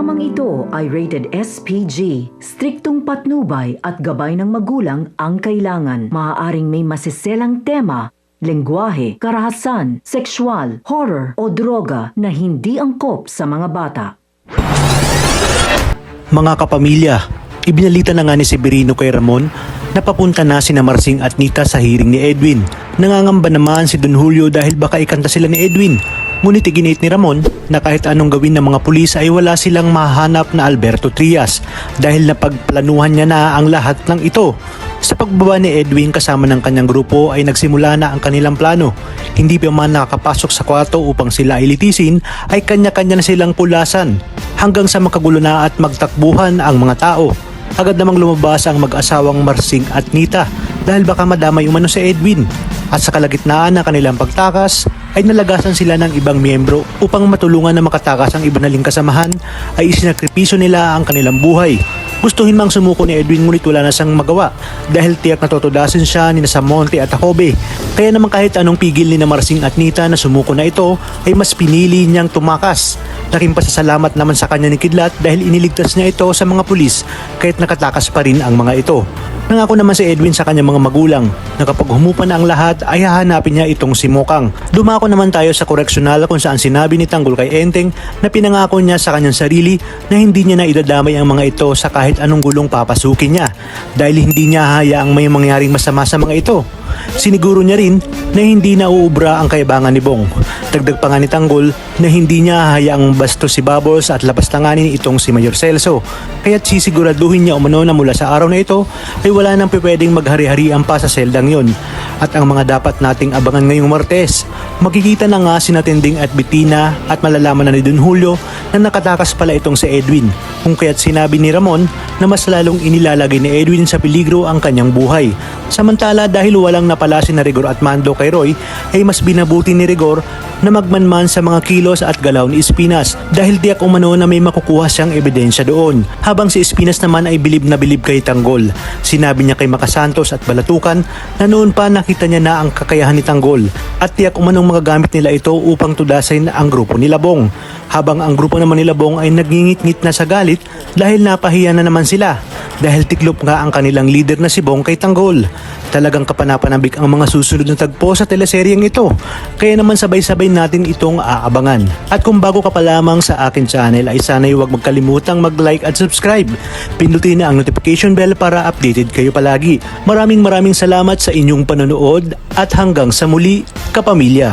Programang ito ay rated SPG. Striktong patnubay at gabay ng magulang ang kailangan. Maaaring may masiselang tema, lengguwahe, karahasan, sexual, horror o droga na hindi angkop sa mga bata. Mga kapamilya, ibinalita na nga ni Severino kay Ramon na papunta na sina Marsing at Nita sa hearing ni Edwin. Nangangamba naman si Don Julio dahil baka ikanta sila ni Edwin. Ngunit iginit ni Ramon na kahit anong gawin ng mga pulis ay wala silang mahanap na Alberto Trias dahil napagplanuhan niya na ang lahat ng ito. Sa pagbaba ni Edwin kasama ng kanyang grupo ay nagsimula na ang kanilang plano. Hindi pa man nakakapasok sa kwarto upang sila ay litisin ay kanya-kanya na silang pulasan hanggang sa makagulo na at magtakbuhan ang mga tao. Agad namang lumabas ang mag-asawang Marsing at Nita dahil baka madamay umano si Edwin. At sa kalagitnaan ng kanilang pagtakas ay nalagasan sila ng ibang miyembro upang matulungan na makatakas ang iba naling kasamahan ay isinakripisyo nila ang kanilang buhay. Gustuhin mang sumuko ni Edwin ngunit wala na siyang magawa dahil tiyak natutudasin siya ni Samonte at Jacobe. Kaya naman kahit anong pigil ni Marsing at Nita na sumuko na ito ay mas pinili niyang tumakas. Laking pasasalamat naman sa kanya ni Kidlat dahil iniligtas niya ito sa mga pulis kahit nakatakas pa rin ang mga ito. Nangako naman si Edwin sa kanyang mga magulang na kapag humupa na ang lahat ay hahanapin niya itong si Mokang. Dumako naman tayo sa koreksyonal kung saan sinabi ni Tanggol kay Enteng na pinangako niya sa kanyang sarili na hindi niya na idadamay ang mga ito sa kahit anong gulong papasukin niya dahil hindi niya hayaang may mangyaring masama sa mga ito. Siniguro niya rin na hindi nauubra ang kayabangan ni Bong. Dagdag pa nga ni Tanggol na hindi niya hayaang bastos si Bubbles at lapastanganin itong si Mayor Celso. Kaya't sisiguraduhin niya umano na mula sa araw na ito ay wala nang pwedeng maghari-harian pa sa seldang yon. At ang mga dapat nating abangan ngayong Martes, makikita na nga sina Tinding at Bettina at malalaman na ni Don Julio na nakatakas pala itong si Edwin. Kung kaya't sinabi ni Ramon na mas lalong inilalagay ni Edwin sa peligro ang kanyang buhay. Samantala dahil walang napala si na Rigor at Mando kay Roy ay mas binabuti ni Rigor na magmanman sa mga kilos at galaw ni Espinas dahil diyak umano na may makukuha siyang ebidensya doon. Habang si Espinas naman ay bilib na bilib kay Tanggol. Sinabi niya kay Makasantos at Balatukan na noon pa nakita niya na ang kakayahan ni Tanggol at tiyak umanong magagamit nila ito upang tudasin ang grupo ni Labong. Habang ang grupo naman ni Labong ay nagngingit-ngit na sa galit dahil napahiya na naman sila dahil tiklop nga ang kanilang leader na si Bong kay Tanggol. Talagang kapanapanabik ang mga susunod na tagpo sa teleseryeng ito. Kaya naman sabay-sabay natin itong aabangan. At kung bago ka pa lamang sa akin channel ay sana'y huwag magkalimutang mag-like at subscribe. Pindutin na ang notification bell para updated kayo palagi. Maraming salamat sa inyong panonood at hanggang sa muli, kapamilya.